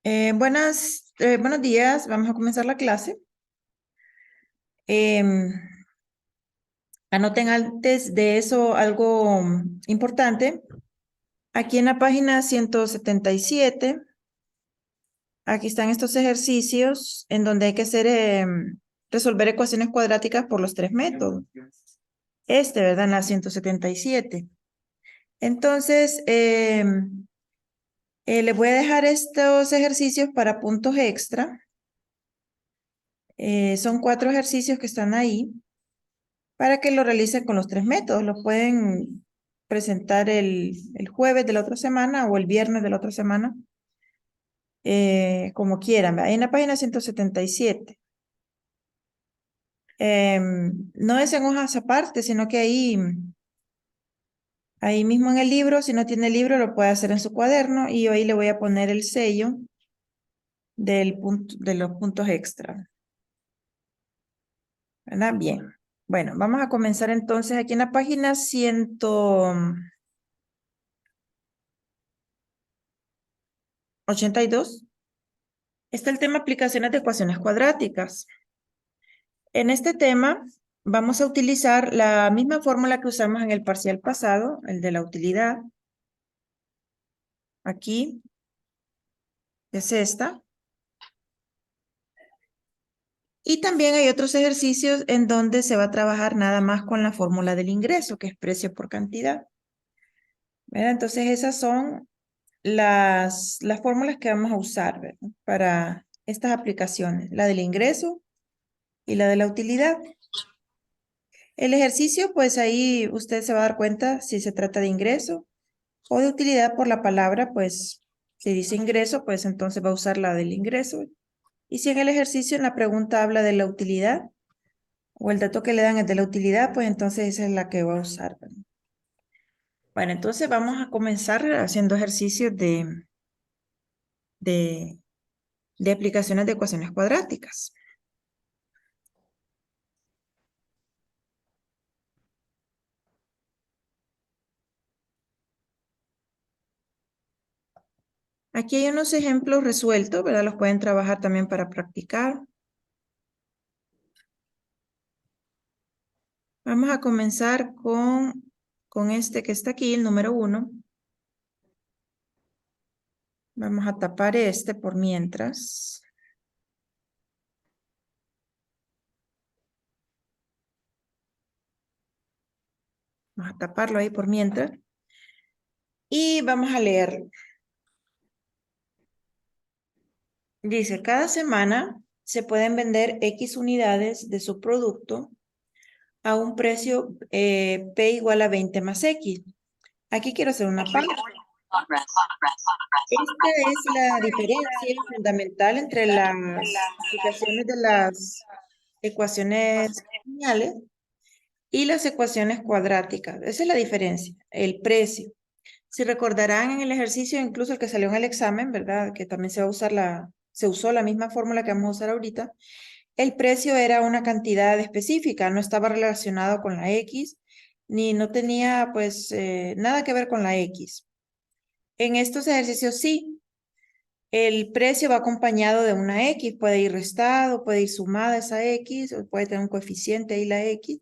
Buenos días, vamos a comenzar la clase. Em, Anoten antes de eso algo importante. Aquí en la página 177, aquí están estos ejercicios en donde hay que resolver ecuaciones cuadráticas por los tres métodos. ¿Verdad? En la 177. Entonces, les voy a dejar estos ejercicios para puntos extra. Son 4 ejercicios que están ahí para que lo realicen con los tres métodos. Lo pueden presentar el jueves de la otra semana o el viernes de la otra semana, como quieran. Ahí en la página 177. No es en hojas aparte, sino que ahí mismo en el libro, si no tiene el libro, lo puede hacer en su cuaderno y yo ahí le voy a poner el sello de los puntos extra. ¿Verdad? Bien. Bueno, vamos a comenzar entonces aquí en la página 182. Está el tema aplicaciones de ecuaciones cuadráticas. En este tema vamos a utilizar la misma fórmula que usamos en el parcial pasado, el de la utilidad. Aquí es esta. Y también hay otros ejercicios en donde se va a trabajar nada más con la fórmula del ingreso, que es precio por cantidad. ¿Verdad? Entonces esas son las fórmulas que vamos a usar, ¿verdad? Para estas aplicaciones, la del ingreso y la de la utilidad. El ejercicio, pues ahí usted se va a dar cuenta si se trata de ingreso o de utilidad por la palabra, pues si dice ingreso, pues entonces va a usar la del ingreso. Y si en el ejercicio en la pregunta habla de la utilidad o el dato que le dan es de la utilidad, pues entonces esa es la que va a usar. Bueno, entonces vamos a comenzar haciendo ejercicios de, de aplicaciones de ecuaciones cuadráticas. Aquí hay unos ejemplos resueltos, ¿verdad? Los pueden trabajar también para practicar. Vamos a comenzar con este que está aquí, el número 1. Vamos a tapar este por mientras. Vamos a taparlo ahí por mientras. Y vamos a leerlo. Dice, cada semana se pueden vender X unidades de su producto a un precio P igual a 20 más X. Aquí quiero hacer una pausa. Esta es la diferencia fundamental entre las aplicaciones de las ecuaciones lineales y las ecuaciones cuadráticas. Esa es la diferencia, el precio. Si recordarán en el ejercicio, incluso el que salió en el examen, ¿verdad? Que también se usó la misma fórmula que vamos a usar ahorita. El precio era una cantidad específica, no estaba relacionado con la X, ni no tenía pues nada que ver con la X. En estos ejercicios sí, el precio va acompañado de una X, puede ir restado, puede ir sumada esa X, o puede tener un coeficiente ahí la X.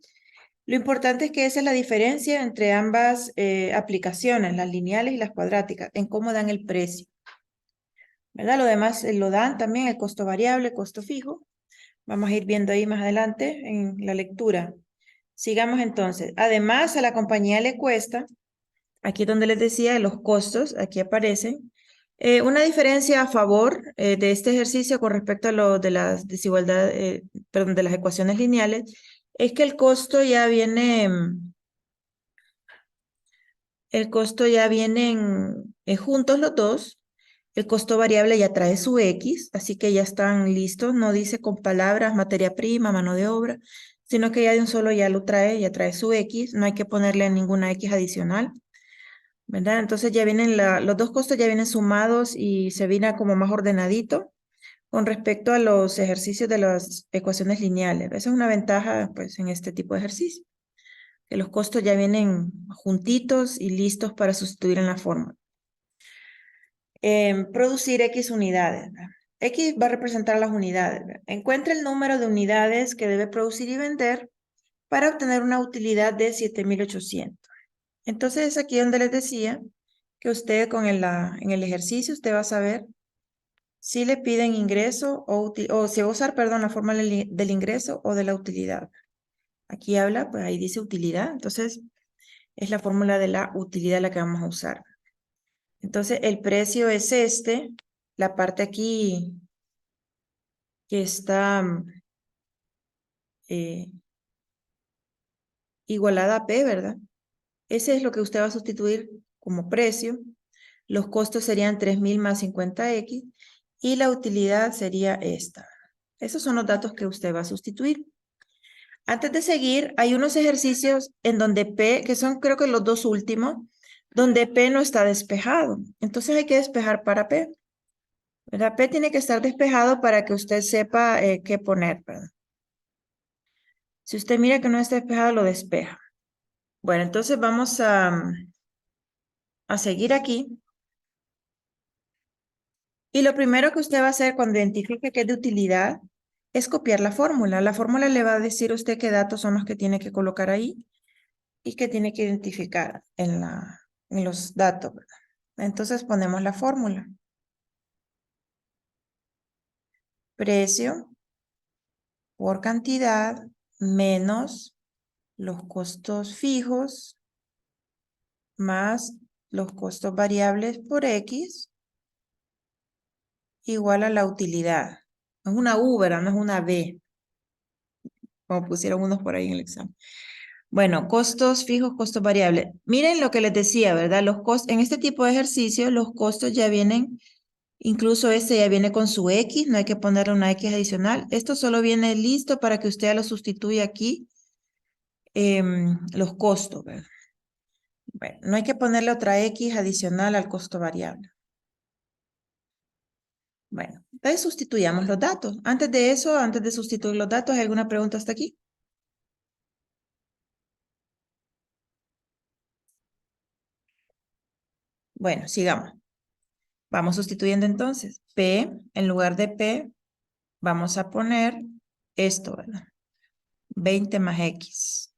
Lo importante es que esa es la diferencia entre ambas aplicaciones, las lineales y las cuadráticas, en cómo dan el precio. ¿Verdad? Lo demás lo dan también el costo variable, costo fijo. Vamos a ir viendo ahí más adelante en la lectura. Sigamos entonces. Además, a la compañía le cuesta, aquí donde les decía, los costos, aquí aparecen, una diferencia a favor de este ejercicio con respecto a lo de las desigualdades, perdón, de las ecuaciones lineales, es que el costo ya vienen juntos los dos. El costo variable ya trae su X, así que ya están listos. No dice con palabras, materia prima, mano de obra, sino que ya de un solo ya ya trae su X. No hay que ponerle ninguna X adicional, ¿verdad? Entonces ya vienen los dos costos ya vienen sumados y se viene como más ordenadito con respecto a los ejercicios de las ecuaciones lineales. Esa es una ventaja, pues, en este tipo de ejercicio, que los costos ya vienen juntitos y listos para sustituir en la fórmula. producir X unidades, ¿verdad? X va a representar las unidades, ¿verdad? Encuentra el número de unidades que debe producir y vender para obtener una utilidad de 7.800. Entonces es aquí donde les decía que usted en el ejercicio usted va a saber si le piden ingreso o si va a usar, perdón, la forma del ingreso o de la utilidad. Aquí habla, pues ahí dice utilidad, entonces es la fórmula de la utilidad la que vamos a usar. Entonces el precio es este, la parte aquí que está eh, igualada a P, ¿verdad? Ese es lo que usted va a sustituir como precio. Los costos serían 3.000 más 50X y la utilidad sería esta. Esos son los datos que usted va a sustituir. Antes de seguir, hay unos ejercicios en donde P, que son creo que los dos últimos, donde P no está despejado. Entonces hay que despejar para P. ¿Verdad? P tiene que estar despejado para que usted sepa qué poner, ¿verdad? Si usted mira que no está despejado, lo despeja. Bueno, entonces vamos a seguir aquí. Y lo primero que usted va a hacer cuando identifique que es de utilidad es copiar la fórmula. La fórmula le va a decir a usted qué datos son los que tiene que colocar ahí y que tiene que identificar en los datos, ¿verdad? Entonces ponemos la fórmula. Precio por cantidad menos los costos fijos más los costos variables por X igual a la utilidad. Es una U, ¿verdad? No es una B, como pusieron unos por ahí en el examen. Bueno, costos fijos, costos variables. Miren lo que les decía, ¿verdad? En este tipo de ejercicio, los costos ya vienen, incluso este ya viene con su X, no hay que ponerle una X adicional. Esto solo viene listo para que usted lo sustituya aquí, los costos, ¿verdad? Bueno, no hay que ponerle otra X adicional al costo variable. Bueno, entonces sustituyamos los datos. Antes de eso, antes de sustituir los datos, ¿hay alguna pregunta hasta aquí? Bueno, sigamos. Vamos sustituyendo entonces. P, en lugar de P, vamos a poner esto, ¿verdad? 20 más X.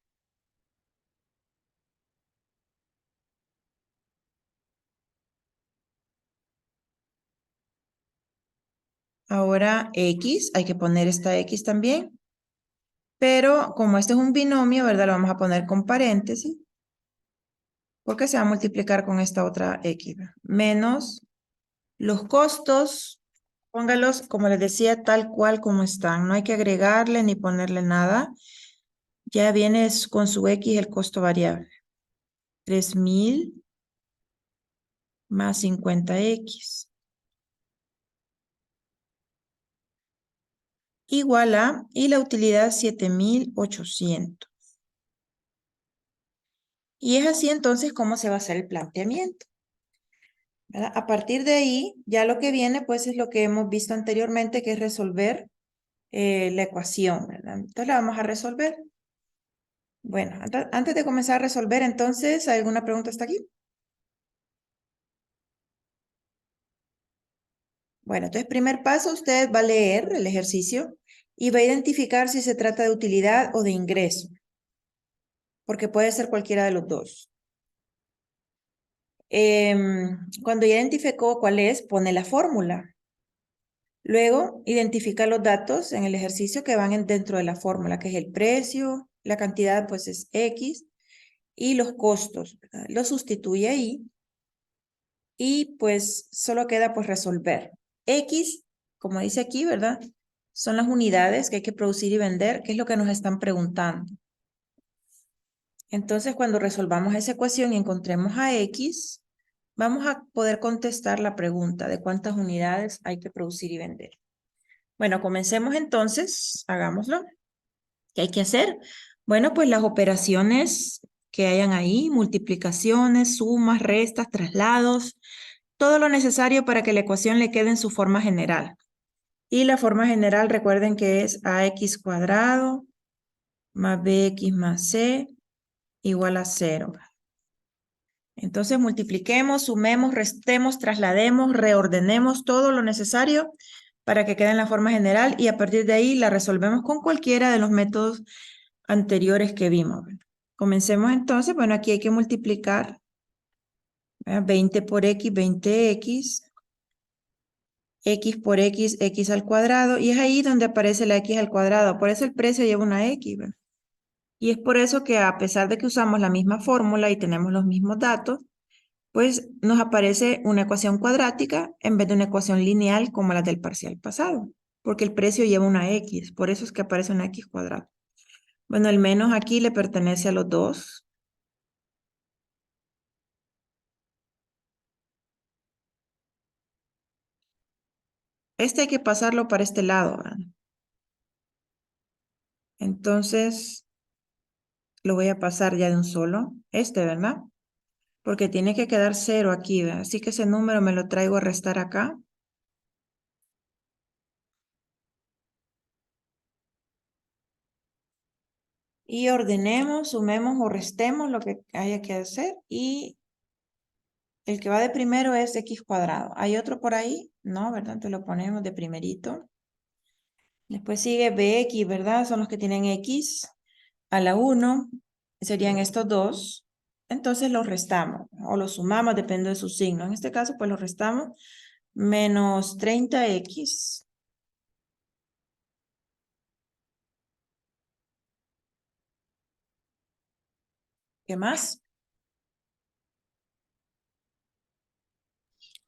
Ahora X, hay que poner esta X también. Pero como este es un binomio, ¿verdad? Lo vamos a poner con paréntesis. Porque se va a multiplicar con esta otra X, ¿verdad? Menos los costos, póngalos, como les decía, tal cual como están. No hay que agregarle ni ponerle nada. Ya viene con su X el costo variable. 3.000 más 50X. Igual a, y la utilidad 7.800. Y es así entonces como se va a hacer el planteamiento, ¿verdad? A partir de ahí, ya lo que viene pues es lo que hemos visto anteriormente, que es resolver la ecuación, ¿verdad? Entonces la vamos a resolver. Bueno, antes de comenzar a resolver, entonces, ¿hay alguna pregunta hasta aquí? Bueno, entonces, primer paso, usted va a leer el ejercicio y va a identificar si se trata de utilidad o de ingreso, porque puede ser cualquiera de los dos. Cuando ya identificó cuál es, pone la fórmula. Luego, identifica los datos en el ejercicio que van dentro de la fórmula, que es el precio, la cantidad pues es X, y los costos, ¿verdad? Lo sustituye ahí y pues solo queda pues resolver. X, como dice aquí, ¿verdad? Son las unidades que hay que producir y vender, que es lo que nos están preguntando. Entonces, cuando resolvamos esa ecuación y encontremos a X, vamos a poder contestar la pregunta de cuántas unidades hay que producir y vender. Bueno, comencemos entonces, hagámoslo. ¿Qué hay que hacer? Bueno, pues las operaciones que hayan ahí, multiplicaciones, sumas, restas, traslados, todo lo necesario para que la ecuación le quede en su forma general. Y la forma general, recuerden que es ax cuadrado más bx más c igual a 0. Entonces multipliquemos, sumemos, restemos, traslademos, reordenemos todo lo necesario para que quede en la forma general y a partir de ahí la resolvemos con cualquiera de los métodos anteriores que vimos. Comencemos entonces, bueno, aquí hay que multiplicar 20 por x, 20x, x por x, x al cuadrado, y es ahí donde aparece la x al cuadrado, por eso el precio lleva una x, ¿verdad? Y es por eso que a pesar de que usamos la misma fórmula y tenemos los mismos datos, pues nos aparece una ecuación cuadrática en vez de una ecuación lineal como la del parcial pasado, porque el precio lleva una x, por eso es que aparece una x cuadrada. Bueno, el menos aquí le pertenece a los dos. Este hay que pasarlo para este lado, ¿verdad? Entonces, lo voy a pasar ya de un solo, ¿verdad? Porque tiene que quedar 0 aquí, ¿verdad? Así que ese número me lo traigo a restar acá. Y ordenemos, sumemos o restemos lo que haya que hacer. Y el que va de primero es x cuadrado. ¿Hay otro por ahí? No, ¿verdad? Entonces lo ponemos de primerito. Después sigue bx, ¿verdad? Son los que tienen x a la 1. Serían estos dos. Entonces los restamos o los sumamos, depende de su signo. En este caso, pues los restamos. Menos 30x. ¿Qué más?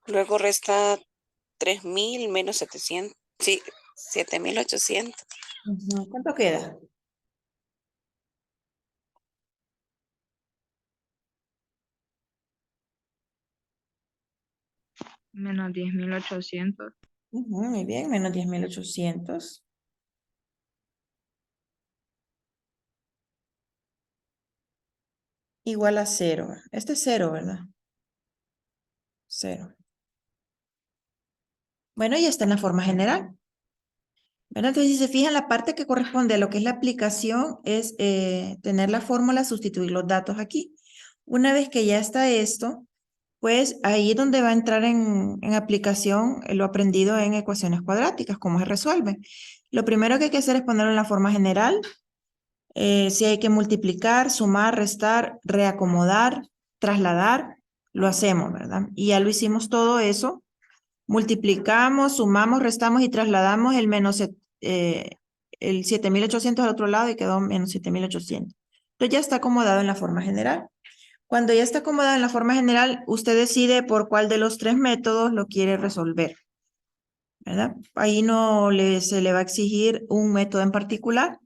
Luego resta 3.000 menos 700. Sí, 7.800. ¿Cuánto queda? Menos 10.800. Muy bien, menos 10.800. Igual a 0. Este es 0, ¿verdad? 0. Bueno, ya está en la forma general. ¿Verdad? Entonces, si se fijan, la parte que corresponde a lo que es la aplicación es tener la fórmula, sustituir los datos aquí. Una vez que ya está esto, pues ahí es donde va a entrar en aplicación lo aprendido en ecuaciones cuadráticas, cómo se resuelve. Lo primero que hay que hacer es ponerlo en la forma general. Si hay que multiplicar, sumar, restar, reacomodar, trasladar, lo hacemos, ¿verdad? Y ya lo hicimos todo eso. Multiplicamos, sumamos, restamos y trasladamos el 7.800 al otro lado y quedó menos 7.800. Entonces ya está acomodado en la forma general. Cuando ya está acomodado en la forma general, usted decide por cuál de los tres métodos lo quiere resolver, ¿verdad? Ahí no se le va a exigir un método en particular,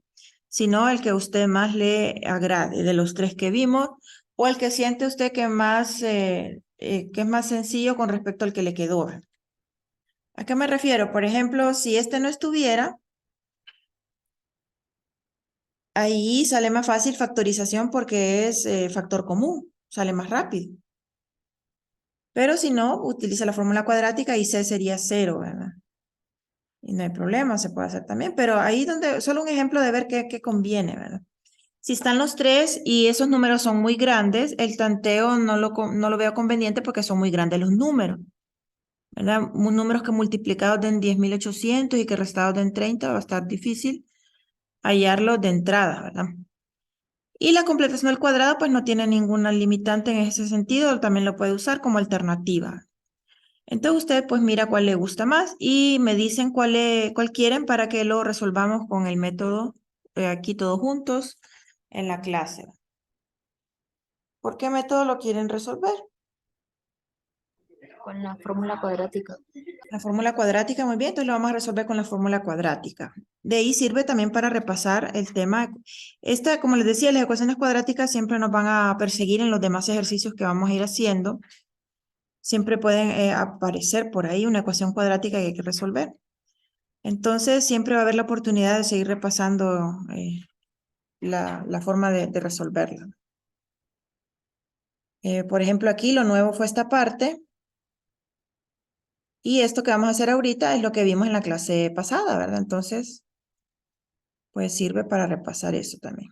sino el que a usted más le agrade de los tres que vimos o el que siente usted que es más sencillo con respecto al que le quedó. ¿A qué me refiero? Por ejemplo, si este no estuviera, ahí sale más fácil factorización porque es factor común, sale más rápido. Pero si no, utiliza la fórmula cuadrática y C sería 0, ¿verdad? Y no hay problema, se puede hacer también, pero ahí donde, solo un ejemplo de ver qué conviene, ¿verdad? Si están los tres y esos números son muy grandes, el tanteo no lo veo conveniente porque son muy grandes los números, ¿verdad? Números que multiplicados den 10.800 y que restados den 30 va a estar difícil hallarlos de entrada, ¿verdad? Y la completación al cuadrado pues no tiene ninguna limitante en ese sentido, también lo puede usar como alternativa. Entonces usted pues mira cuál le gusta más y me dicen cuál quieren para que lo resolvamos con el método aquí todos juntos en la clase. ¿Por qué método lo quieren resolver? Con la fórmula cuadrática. La fórmula cuadrática, muy bien, entonces lo vamos a resolver con la fórmula cuadrática. De ahí sirve también para repasar el tema. Como les decía, las ecuaciones cuadráticas siempre nos van a perseguir en los demás ejercicios que vamos a ir haciendo. Siempre pueden aparecer por ahí una ecuación cuadrática que hay que resolver. Entonces, siempre va a haber la oportunidad de seguir repasando la forma de resolverla. Por ejemplo, aquí lo nuevo fue esta parte. Y esto que vamos a hacer ahorita es lo que vimos en la clase pasada, ¿verdad? Entonces, pues sirve para repasar eso también.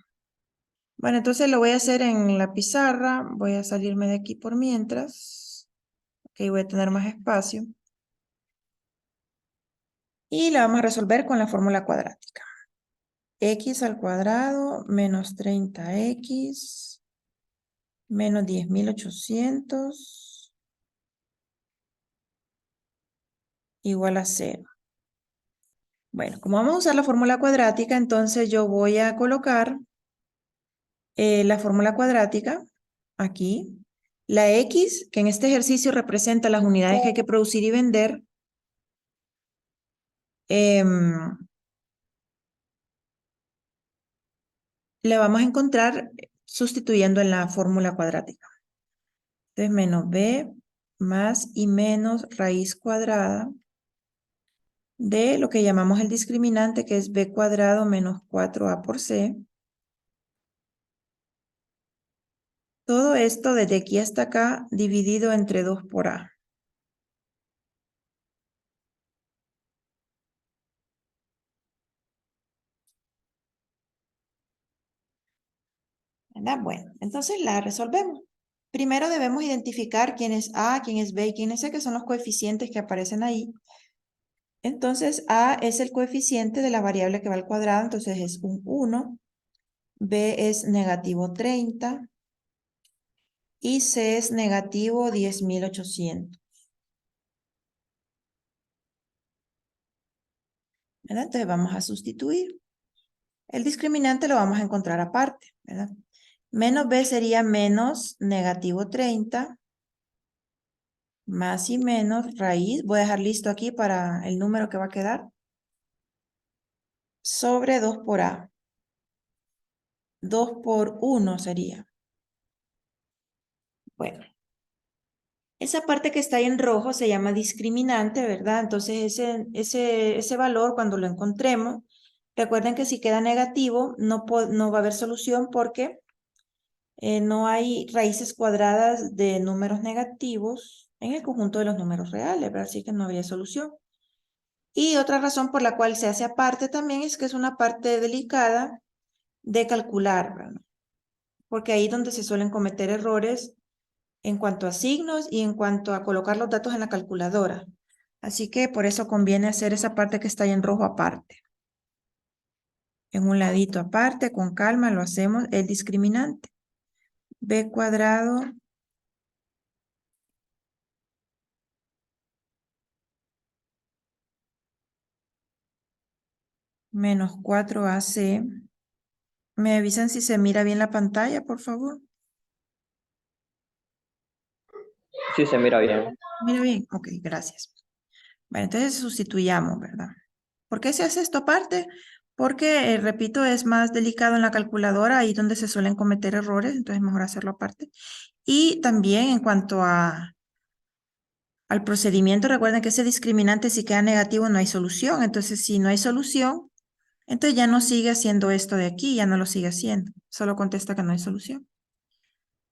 Bueno, entonces lo voy a hacer en la pizarra. Voy a salirme de aquí por mientras. Ok, voy a tener más espacio. Y la vamos a resolver con la fórmula cuadrática. X al cuadrado menos 30x menos 10.800 igual a 0. Bueno, como vamos a usar la fórmula cuadrática, entonces yo voy a colocar la fórmula cuadrática aquí. La X, que en este ejercicio representa las unidades que hay que producir y vender, la vamos a encontrar sustituyendo en la fórmula cuadrática. Entonces, menos b más y menos raíz cuadrada de lo que llamamos el discriminante, que es b cuadrado menos 4a por c. Todo esto desde aquí hasta acá dividido entre 2 por a. ¿Verdad? Bueno, entonces la resolvemos. Primero debemos identificar quién es a, quién es b y quién es c, que son los coeficientes que aparecen ahí. Entonces, a es el coeficiente de la variable que va al cuadrado, entonces es un 1. B es negativo 30 y C es negativo 10.800. ¿Verdad? Entonces vamos a sustituir. El discriminante lo vamos a encontrar aparte, ¿verdad? Menos B sería menos negativo 30 más y menos raíz. Voy a dejar listo aquí para el número que va a quedar. Sobre 2 por A. 2 por 1 sería. Bueno. Esa parte que está ahí en rojo se llama discriminante, ¿verdad? Entonces ese valor cuando lo encontremos, recuerden que si queda negativo no va a haber solución porque no hay raíces cuadradas de números negativos en el conjunto de los números reales, ¿verdad? Así que no habría solución. Y otra razón por la cual se hace aparte también es que es una parte delicada de calcular, ¿verdad? Porque ahí es donde se suelen cometer errores en cuanto a signos y en cuanto a colocar los datos en la calculadora. Así que por eso conviene hacer esa parte que está ahí en rojo aparte. En un ladito aparte, con calma, lo hacemos el discriminante. B cuadrado menos 4ac. ¿Me avisan si se mira bien la pantalla, por favor? Sí, se mira bien. Mira bien, ok, gracias. Bueno, entonces sustituyamos, ¿verdad? ¿Por qué se hace esto aparte? Porque, repito, es más delicado en la calculadora, ahí donde se suelen cometer errores, entonces es mejor hacerlo aparte. Y también en cuanto al procedimiento, recuerden que ese discriminante si queda negativo no hay solución, entonces si no hay solución, entonces ya no sigue haciendo esto de aquí, ya no lo sigue haciendo, solo contesta que no hay solución.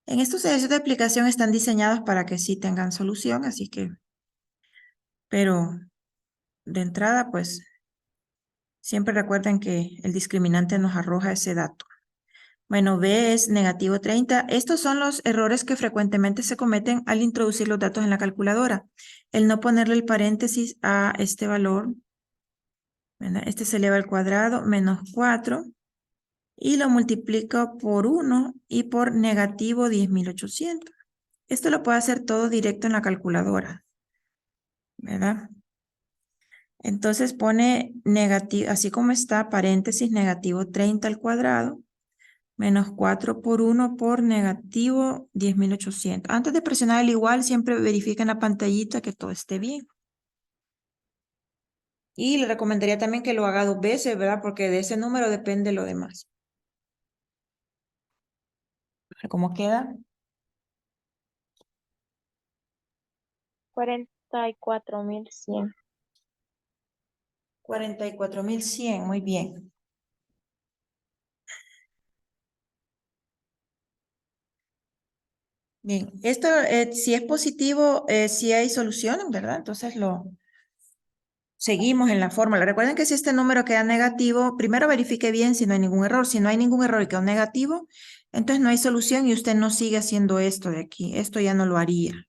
En estos ejercicios de aplicación están diseñados para que sí tengan solución, así que, pero de entrada, pues, siempre recuerden que el discriminante nos arroja ese dato. Bueno, B es negativo 30. Estos son los errores que frecuentemente se cometen al introducir los datos en la calculadora. El no ponerle el paréntesis a este valor, ¿verdad? Este se eleva al cuadrado, menos 4, y lo multiplico por 1 y por negativo 10.800. Esto lo puede hacer todo directo en la calculadora, ¿verdad? Entonces pone negativo, así como está, paréntesis, negativo 30 al cuadrado, menos 4 por 1 por negativo 10.800. Antes de presionar el igual, siempre verifica en la pantallita que todo esté bien. Y le recomendaría también que lo haga 2 veces, ¿verdad? Porque de ese número depende lo demás. ¿Cómo queda? 44.100. 44.100, muy bien. Bien, esto si es positivo, si hay solución, ¿verdad? Entonces seguimos en la fórmula. Recuerden que si este número queda negativo, primero verifique bien si no hay ningún error. Si no hay ningún error y quedó negativo, entonces no hay solución y usted no sigue haciendo esto de aquí. Esto ya no lo haría,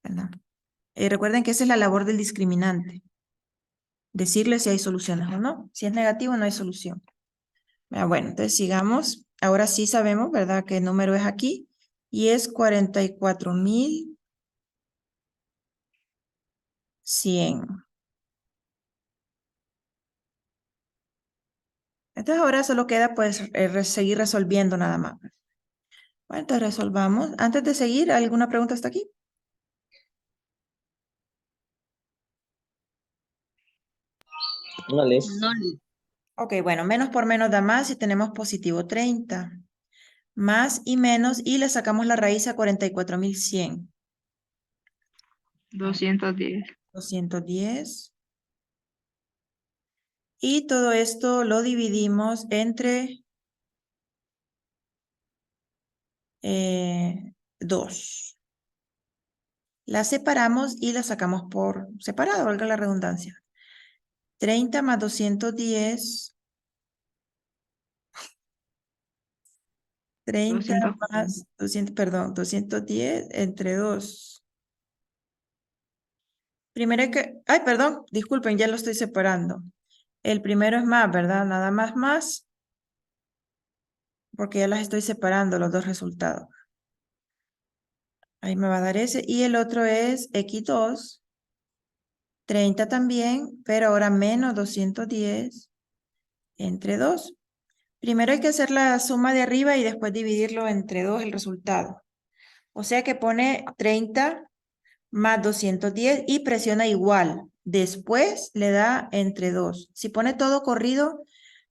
¿verdad? Recuerden que esa es la labor del discriminante. Decirle si hay soluciones o no. Si es negativo, no hay solución. Bueno, entonces sigamos. Ahora sí sabemos, ¿verdad?, qué número es aquí. Y es 44.100. Entonces ahora solo queda pues seguir resolviendo nada más. Bueno, entonces resolvamos. Antes de seguir, ¿alguna pregunta hasta aquí? No, Liz. Ok, bueno, menos por menos da más y tenemos positivo 30. Más y menos y le sacamos la raíz a 44.100. 210. 210. Y todo esto lo dividimos entre 2. La separamos y la sacamos por separado, valga la redundancia. 30 más 210. 30 más 200, perdón, 210 entre 2. Primero hay que, ay, perdón, disculpen, ya lo estoy separando. El primero es más, ¿verdad? Nada más, porque ya las estoy separando, los dos resultados. Ahí me va a dar ese. Y el otro es X2, 30 también, pero ahora menos 210 entre 2. Primero hay que hacer la suma de arriba y después dividirlo entre 2 el resultado. O sea que pone 30 más 210 y presiona igual. Después le da entre 2. Si pone todo corrido,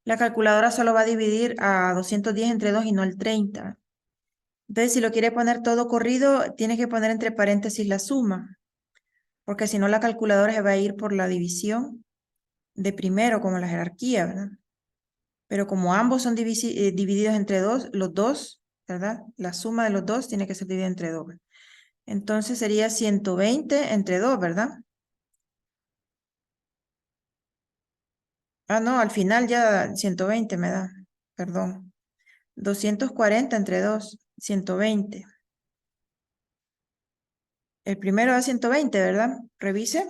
la calculadora solo va a dividir a 210 entre 2 y no el 30. Entonces, si lo quiere poner todo corrido, tiene que poner entre paréntesis la suma, porque si no la calculadora se va a ir por la división de primero, como la jerarquía, ¿verdad? Pero como ambos son divididos entre 2, los dos, ¿verdad? La suma de los dos tiene que ser dividida entre 2. Entonces sería 120 entre 2, ¿verdad? Ah, no, al final ya 120 me da, perdón. 240 entre 2, 120. El primero da 120, ¿verdad? Revise.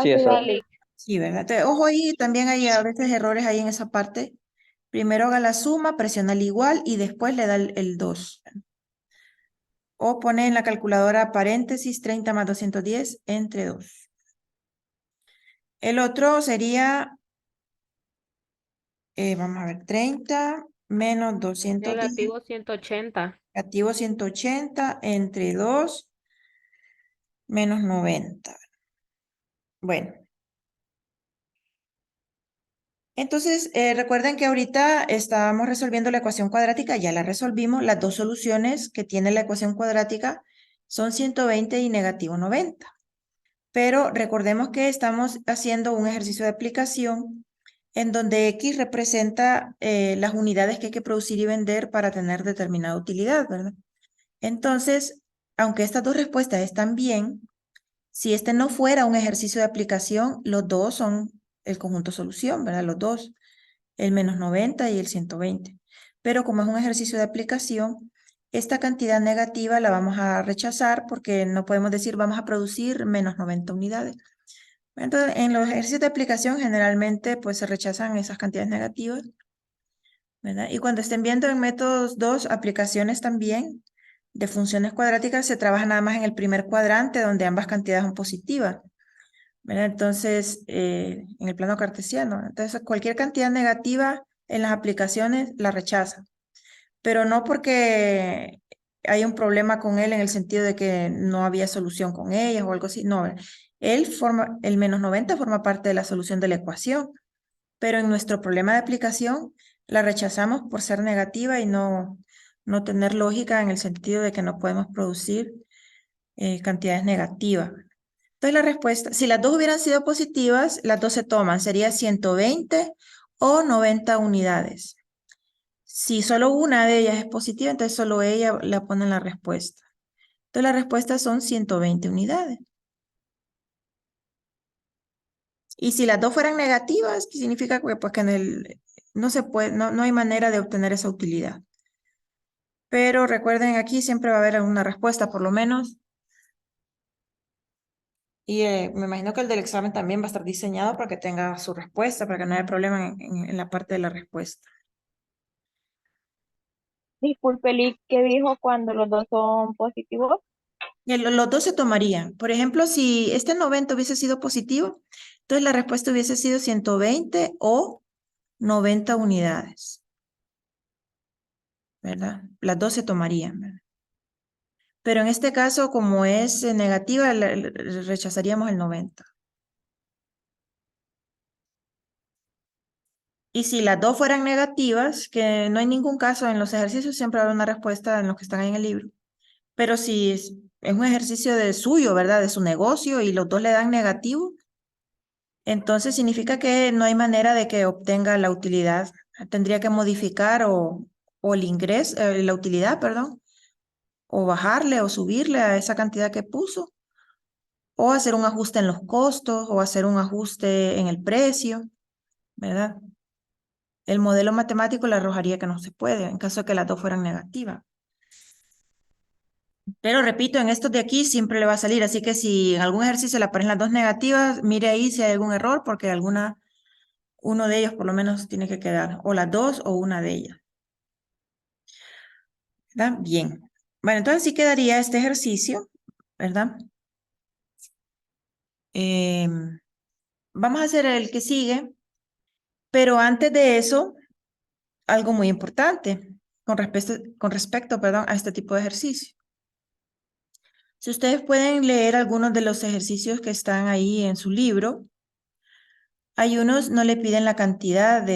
Sí, eso. Sí, ¿verdad? Entonces, ojo ahí, también hay a veces errores ahí en esa parte. Primero haga la suma, presiona el igual y después le da el 2. O pone en la calculadora paréntesis 30 más 210 entre 2. El otro sería, vamos a ver, 30 menos 210. Negativo 180. Negativo 180 entre 2 menos 90. Bueno. Entonces, recuerden que ahorita estábamos resolviendo la ecuación cuadrática, ya la resolvimos. Las dos soluciones que tiene la ecuación cuadrática son 120 y negativo 90. Pero recordemos que estamos haciendo un ejercicio de aplicación en donde X representa las unidades que hay que producir y vender para tener determinada utilidad, ¿verdad? Entonces, aunque estas dos respuestas están bien, si este no fuera un ejercicio de aplicación, los dos son el conjunto solución, ¿verdad? Los dos, el menos 90 y el 120. Pero como es un ejercicio de aplicación, esta cantidad negativa la vamos a rechazar porque no podemos decir vamos a producir menos 90 unidades. Entonces, en los ejercicios de aplicación generalmente pues se rechazan esas cantidades negativas, ¿verdad? Y cuando estén viendo en métodos 2 aplicaciones también de funciones cuadráticas, se trabaja nada más en el primer cuadrante donde ambas cantidades son positivas, ¿verdad? Entonces, en el plano cartesiano. Entonces, cualquier cantidad negativa en las aplicaciones la rechaza, pero no porque hay un problema con él en el sentido de que no había solución con ellas o algo así, no. El menos 90 forma parte de la solución de la ecuación, pero en nuestro problema de aplicación la rechazamos por ser negativa y no tener lógica en el sentido de que no podemos producir cantidades negativas. Entonces la respuesta, si las dos hubieran sido positivas, las dos se toman, sería 120 o 90 unidades. Si solo una de ellas es positiva, entonces solo ella la pone en la respuesta. Entonces la respuesta son 120 unidades. Y si las dos fueran negativas, ¿qué significa que, pues, que no se puede, no hay manera de obtener esa utilidad? Pero recuerden, aquí siempre va a haber alguna respuesta, por lo menos. Y me imagino que el del examen también va a estar diseñado para que tenga su respuesta, para que no haya problema en la parte de la respuesta. Disculpe, Lick, ¿qué dijo cuando los dos son positivos? Y los dos se tomarían. Por ejemplo, si este 90 hubiese sido positivo, entonces la respuesta hubiese sido 120 o 90 unidades, ¿verdad? Las dos se tomarían, ¿verdad? Pero en este caso, como es negativa, rechazaríamos el 90. Y si las dos fueran negativas, que no hay ningún caso en los ejercicios, siempre habrá una respuesta en los que están ahí en el libro. Pero si es un ejercicio de suyo, ¿verdad? De su negocio y los dos le dan negativo, entonces significa que no hay manera de que obtenga la utilidad. Tendría que modificar o el ingreso, la utilidad, perdón, o bajarle o subirle a esa cantidad que puso, o hacer un ajuste en los costos, o hacer un ajuste en el precio, ¿verdad? El modelo matemático le arrojaría que no se puede, en caso de que las dos fueran negativas. Pero repito, en estos de aquí siempre le va a salir, así que si en algún ejercicio le aparecen las dos negativas, mire ahí si hay algún error, porque uno de ellos por lo menos tiene que quedar, o las dos o una de ellas. ¿Verdad? Bien. Bueno, entonces sí quedaría este ejercicio, ¿verdad? Vamos a hacer el que sigue, pero antes de eso, algo muy importante con respecto, perdón, a este tipo de ejercicio. Si ustedes pueden leer algunos de los ejercicios que están ahí en su libro, hay unos no le piden la cantidad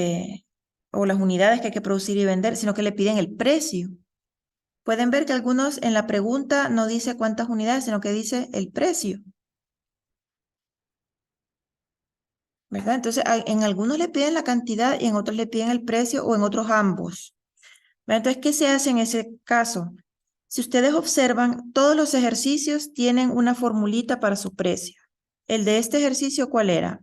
o las unidades que hay que producir y vender, sino que le piden el precio. Pueden ver que algunos en la pregunta no dice cuántas unidades, sino que dice el precio. ¿Verdad? Entonces, en algunos le piden la cantidad y en otros le piden el precio o en otros ambos. ¿Verdad? Entonces, ¿qué se hace en ese caso? Si ustedes observan, todos los ejercicios tienen una formulita para su precio. ¿El de este ejercicio cuál era?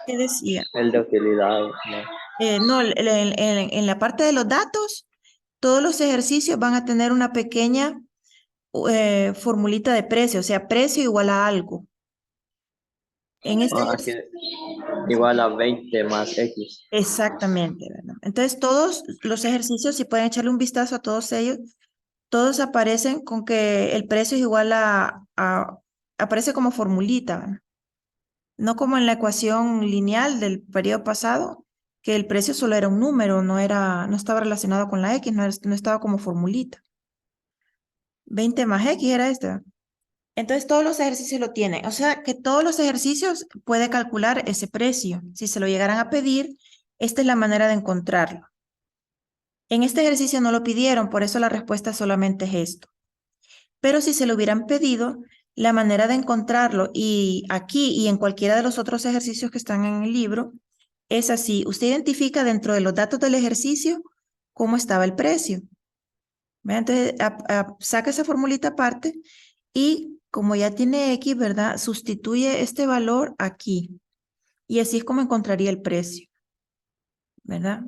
¿Qué decía? El de utilidad, ¿no? No, en la parte de los datos, todos los ejercicios van a tener una pequeña formulita de precio, o sea, precio igual a algo. En este Aquí igual a 20 más X. exactamente, ¿verdad? Entonces, todos los ejercicios, si pueden echarle un vistazo a todos ellos, todos aparecen con que el precio es igual aparece como formulita, ¿verdad? No como en la ecuación lineal del periodo pasado, que el precio solo era un número, no estaba relacionado con la X, no estaba como formulita. 20 más X era este, ¿verdad? Entonces todos los ejercicios lo tienen. O sea que todos los ejercicios puede calcular ese precio. Si se lo llegaran a pedir, esta es la manera de encontrarlo. En este ejercicio no lo pidieron, por eso la respuesta solamente es esto. Pero si se lo hubieran pedido, la manera de encontrarlo y aquí y en cualquiera de los otros ejercicios que están en el libro, es así. Usted identifica dentro de los datos del ejercicio cómo estaba el precio. ¿Ve? Entonces, saca esa formulita aparte y como ya tiene X, ¿verdad? Sustituye este valor aquí. Y así es como encontraría el precio, ¿verdad?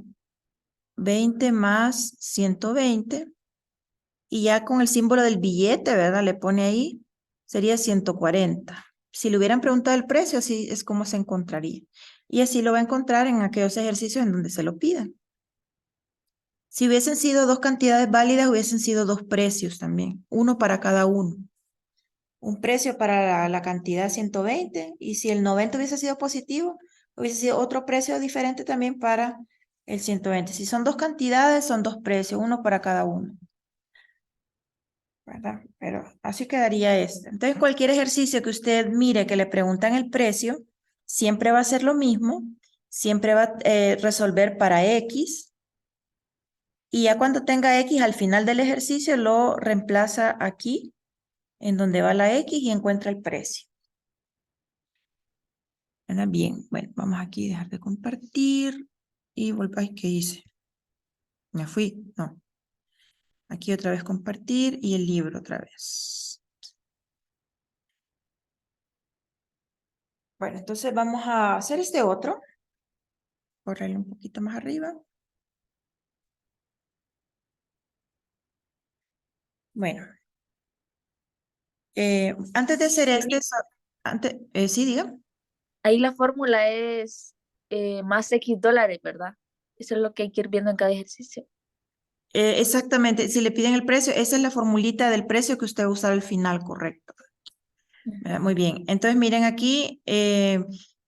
20 más 120. Y ya con el símbolo del billete, ¿verdad? Le pone ahí, sería 140. Si le hubieran preguntado el precio, así es como se encontraría. Y así lo va a encontrar en aquellos ejercicios en donde se lo pidan. Si hubiesen sido dos cantidades válidas, hubiesen sido dos precios también, uno para cada uno. Un precio para la cantidad 120 y si el 90 hubiese sido positivo, hubiese sido otro precio diferente también para el 120. Si son dos cantidades, son dos precios, uno para cada uno. ¿Verdad? Pero así quedaría este. Entonces, cualquier ejercicio que usted mire que le preguntan el precio, siempre va a ser lo mismo, siempre va a resolver para X, y ya cuando tenga X al final del ejercicio lo reemplaza aquí, en donde va la X y encuentra el precio. ¿Verdad? Bien, bueno, vamos aquí a dejar de compartir y ay, ¿qué hice? Me fui, no. Aquí otra vez compartir y el libro otra vez. Bueno, entonces vamos a hacer este otro. Correrle un poquito más arriba. Bueno. Antes de hacer este, sí, diga. Ahí la fórmula es más X dólares, ¿verdad? Eso es lo que hay que ir viendo en cada ejercicio. Exactamente, si le piden el precio, esa es la formulita del precio que usted va a usar al final, correcto. Muy bien, entonces miren aquí,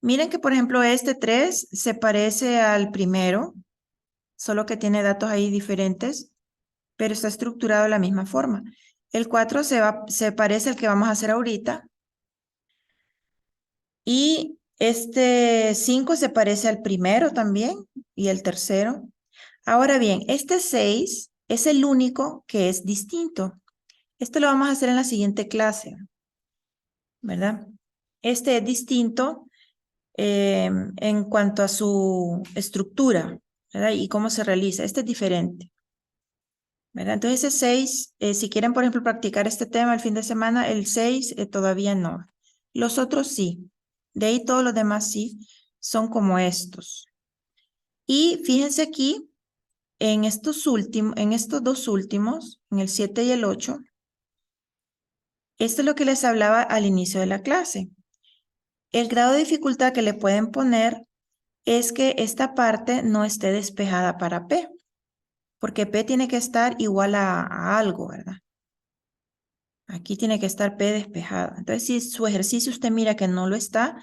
miren que por ejemplo este 3 se parece al primero, solo que tiene datos ahí diferentes, pero está estructurado de la misma forma. El 4 se parece al que vamos a hacer ahorita. Y este 5 se parece al primero también y el tercero. Ahora bien, este 6 es el único que es distinto. Esto lo vamos a hacer en la siguiente clase, ¿verdad? Este es distinto en cuanto a su estructura, ¿verdad? Y cómo se realiza. Este es diferente, ¿verdad? Entonces ese 6, si quieren, por ejemplo, practicar este tema el fin de semana, el 6 todavía no. Los otros sí. De ahí todos los demás sí son como estos. Y fíjense aquí, en estos dos últimos, en el 7 y el 8, esto es lo que les hablaba al inicio de la clase. El grado de dificultad que le pueden poner es que esta parte no esté despejada para P, porque P tiene que estar igual a algo, ¿verdad? Aquí tiene que estar P despejada. Entonces, si su ejercicio usted mira que no lo está,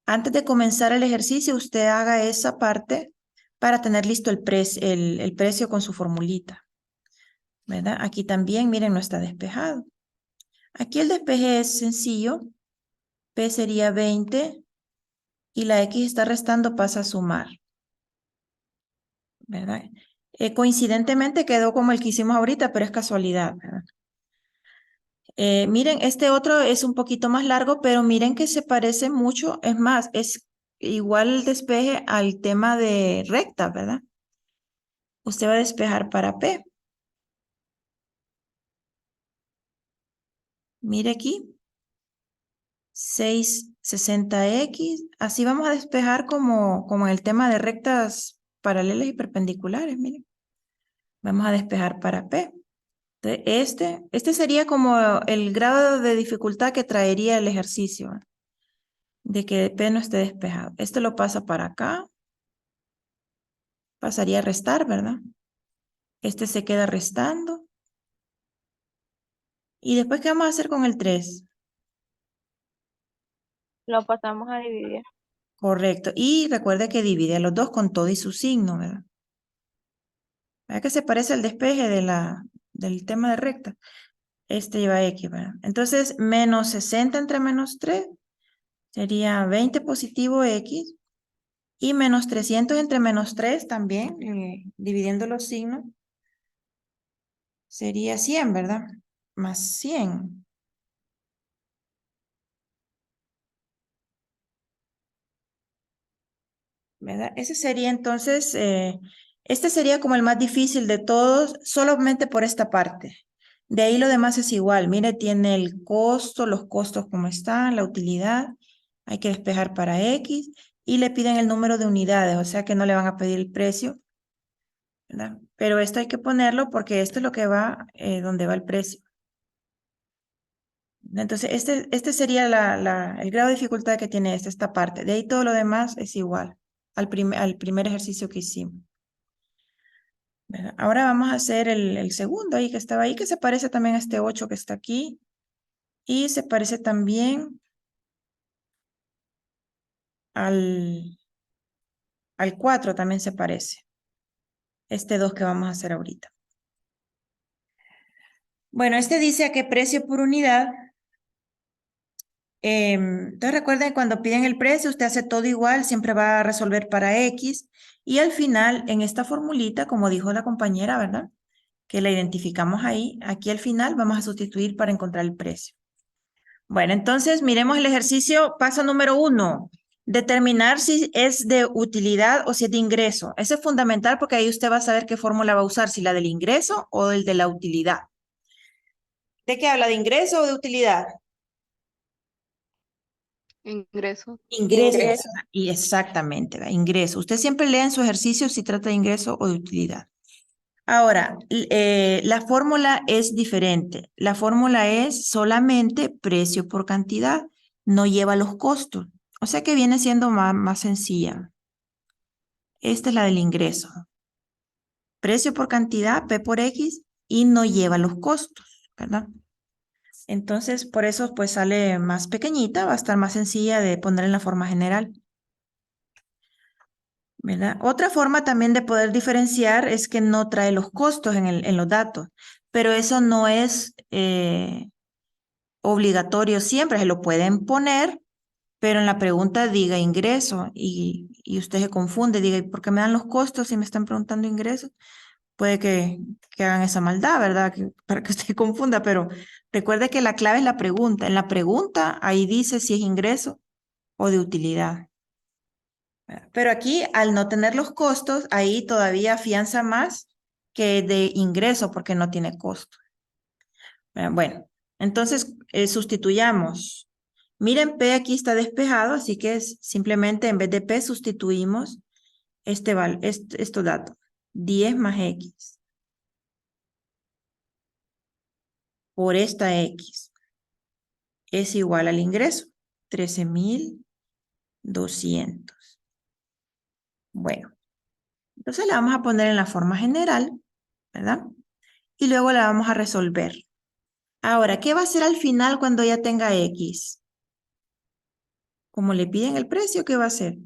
antes de comenzar el ejercicio, usted haga esa parte para tener listo el precio con su formulita, ¿verdad? Aquí también, miren, no está despejado. Aquí el despeje es sencillo. P sería 20 y la X está restando, pasa a sumar, ¿verdad? Coincidentemente quedó como el que hicimos ahorita, pero es casualidad, ¿verdad? Miren, este otro es un poquito más largo, pero miren que se parece mucho. Es más, es igual el despeje al tema de recta, ¿verdad? Usted va a despejar para P. Mire aquí. 660X. Así vamos a despejar como en el tema de rectas paralelas y perpendiculares, miren. Vamos a despejar para P. Entonces, este sería como el grado de dificultad que traería el ejercicio, ¿eh? De que P no esté despejado. Este lo pasa para acá. Pasaría a restar, ¿verdad? Este se queda restando. ¿Y después qué vamos a hacer con el 3? Lo pasamos a dividir. Correcto. Y recuerde que divide a los dos con todo y su signo, ¿verdad? ¿Verdad que se parece al despeje del tema de recta? Este lleva X, ¿verdad? Entonces, menos 60 entre menos 3 sería 20 positivo X. Y menos 300 entre menos 3 también, dividiendo los signos, sería 100, ¿verdad? Más 100. ¿Verdad? Ese sería entonces, este sería como el más difícil de todos, solamente por esta parte. De ahí lo demás es igual. Mire, tiene el costo, los costos como están, la utilidad. Hay que despejar para X y le piden el número de unidades, o sea que no le van a pedir el precio, ¿verdad? Pero esto hay que ponerlo porque esto es lo que va, donde va el precio. Entonces, este sería el grado de dificultad que tiene esta parte. De ahí todo lo demás es igual al primer ejercicio que hicimos. ¿Verdad? Ahora vamos a hacer el segundo ahí que estaba ahí, que se parece también a este 8 que está aquí. Y se parece también al 4 también se parece. Este 2 que vamos a hacer ahorita. Bueno, este dice a qué precio por unidad. Entonces recuerden, cuando piden el precio, usted hace todo igual, siempre va a resolver para X. Y al final, en esta formulita, como dijo la compañera, ¿verdad? Que la identificamos ahí, aquí al final vamos a sustituir para encontrar el precio. Bueno, entonces miremos el ejercicio, paso número 1. Determinar si es de utilidad o si es de ingreso. Eso es fundamental porque ahí usted va a saber qué fórmula va a usar, si la del ingreso o el de la utilidad. ¿De qué habla? ¿De ingreso o de utilidad? Ingreso. Ingreso. Ingreso. Y exactamente, ¿verdad? Ingreso. Usted siempre lea en su ejercicio si trata de ingreso o de utilidad. Ahora, la fórmula es diferente. La fórmula es solamente precio por cantidad, no lleva los costos. O sea que viene siendo más sencilla. Esta es la del ingreso. Precio por cantidad, P por X, y no lleva los costos, ¿verdad? Entonces, por eso pues sale más pequeñita, va a estar más sencilla de poner en la forma general. ¿Verdad? Otra forma también de poder diferenciar es que no trae los costos en los datos, pero eso no es obligatorio siempre, se lo pueden poner, pero en la pregunta diga ingreso y usted se confunde, diga, ¿y por qué me dan los costos si me están preguntando ingresos? Puede que hagan esa maldad, ¿verdad? Para que usted confunda, pero recuerde que la clave es la pregunta. En la pregunta ahí dice si es ingreso o de utilidad. Pero aquí, al no tener los costos, ahí todavía afianza más que de ingreso porque no tiene costo. Bueno, entonces sustituyamos. Miren, P aquí está despejado, así que simplemente en vez de P sustituimos estos datos. 10 más X por esta X es igual al ingreso, 13,200. Bueno, entonces la vamos a poner en la forma general, ¿verdad? Y luego la vamos a resolver. Ahora, ¿qué va a hacer al final cuando ya tenga X? Como le piden el precio, ¿qué va a hacer?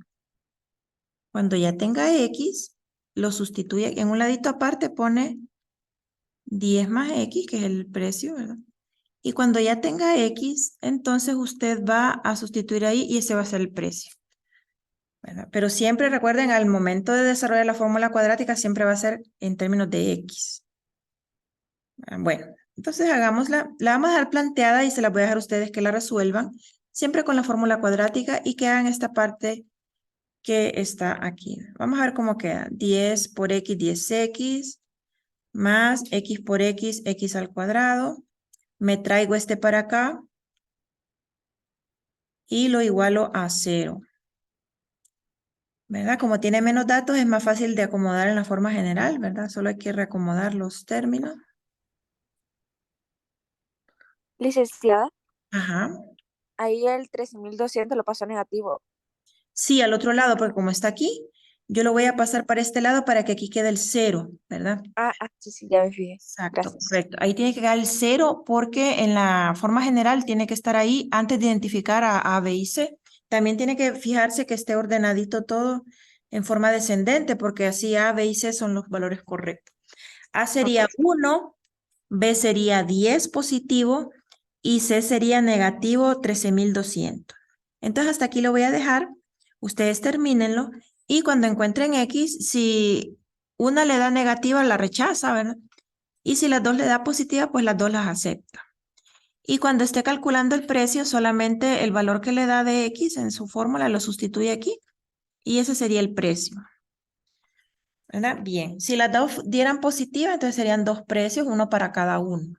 Cuando ya tenga X, lo sustituye, en un ladito aparte pone 10 más X, que es el precio, ¿verdad? Y cuando ya tenga X, entonces usted va a sustituir ahí y ese va a ser el precio, ¿verdad? Pero siempre recuerden, al momento de desarrollar la fórmula cuadrática, siempre va a ser en términos de X. Bueno, entonces hagámosla, la vamos a dejar planteada y se la voy a dejar a ustedes que la resuelvan, siempre con la fórmula cuadrática y que hagan esta parte que está aquí. Vamos a ver cómo queda. 10 por X, 10X, más X por X, X al cuadrado. Me traigo este para acá y lo igualo a 0. ¿Verdad? Como tiene menos datos, es más fácil de acomodar en la forma general, ¿verdad? Solo hay que reacomodar los términos. Licenciada, Ajá. ahí el 13,200 lo pasó negativo. Sí, al otro lado, porque como está aquí, yo lo voy a pasar para este lado para que aquí quede el 0, ¿verdad? Sí, ya me fijé. Exacto, Gracias. correcto. Ahí tiene que quedar el 0 porque en la forma general tiene que estar ahí antes de identificar a B y C. También tiene que fijarse que esté ordenadito todo en forma descendente porque así A, B y C son los valores correctos. A sería 1, B sería 10 positivo y C sería negativo 13,200. Entonces hasta aquí lo voy a dejar. Ustedes termínenlo y cuando encuentren X, si una le da negativa, la rechaza, ¿verdad? Y si las dos le da positiva, pues las dos las acepta. Y cuando esté calculando el precio, solamente el valor que le da de X en su fórmula lo sustituye aquí. Y ese sería el precio. ¿Verdad? Bien. Si las dos dieran positiva, entonces serían dos precios, uno para cada uno.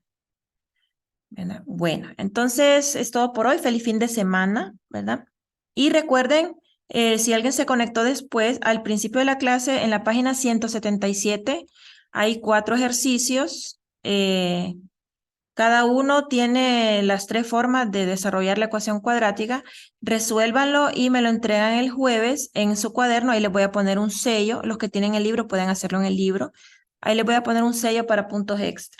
¿Verdad? Bueno, entonces es todo por hoy. Feliz fin de semana, ¿verdad? Y recuerden, si alguien se conectó después, al principio de la clase, en la página 177, hay 4 ejercicios. Cada uno tiene las 3 formas de desarrollar la ecuación cuadrática. Resuélvanlo y me lo entregan el jueves en su cuaderno. Ahí les voy a poner un sello. Los que tienen el libro pueden hacerlo en el libro. Ahí les voy a poner un sello para puntos extra.